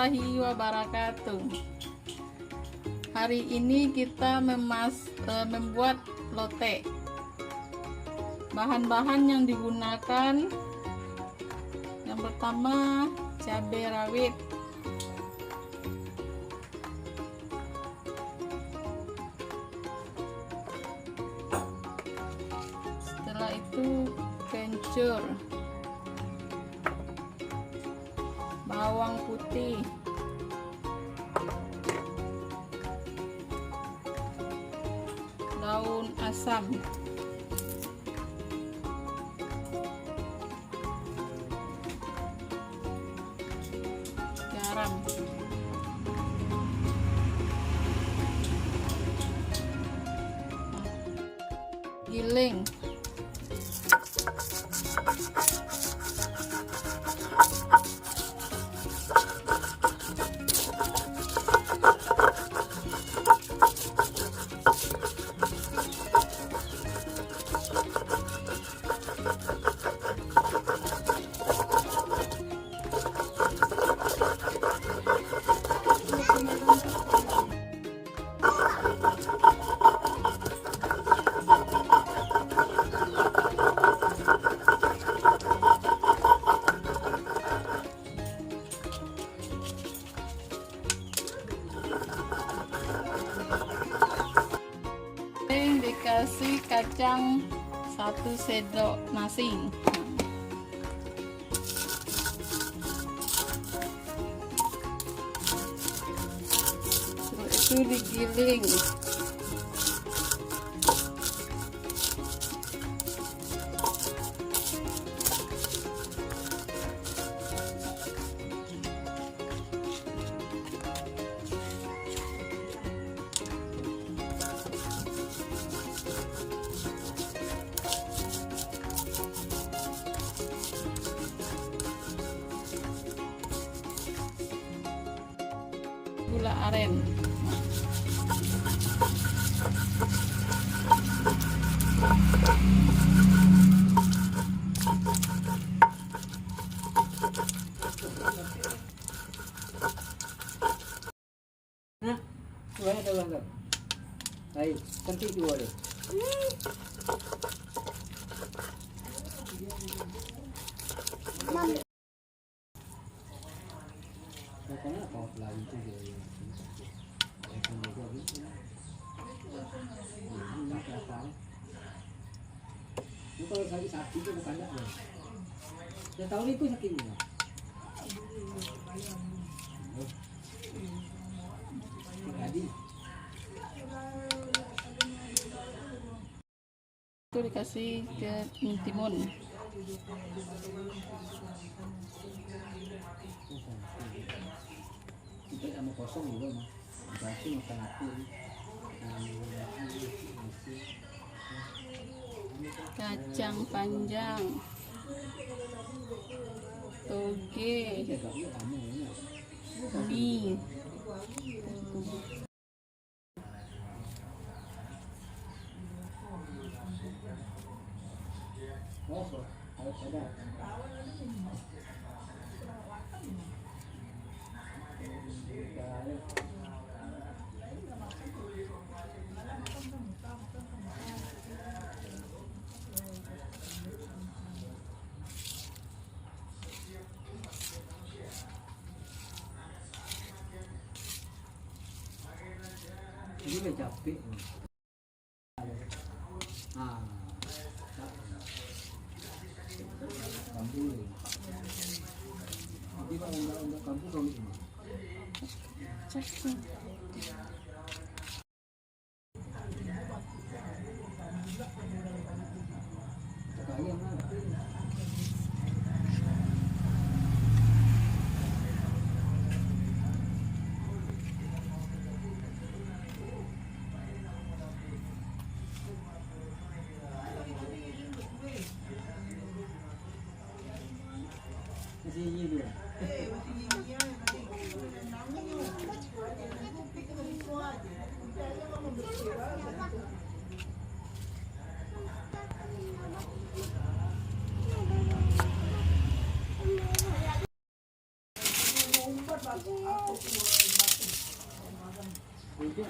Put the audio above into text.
warahmatullahi wabarakatuh. Hari ini kita membuat lotek. Bahan-bahan yang digunakan, yang pertama cabai rawit, setelah itu kencur, bawang putih, daun asam, garam, giling, dikasih kacang 1 sendok nasi. Setelah itu digiling. Gula aren, nah, boleh ada bangga. Baik, cantik juga deh. Pokoknya apa lagi itu dia. Ini kalau sakit sakit itu bukan ya. Ya tahun itu sakitnya. Jadi itu dikasih ke timun. kita sama kosong juga mah. Berarti makan aku. Kacang panjang, toge, mie, ini udah capek. Ah, kampung. Jadi kalau untuk kampung kalau ini. cacing. Ayam lah. Masih ini dulu. itu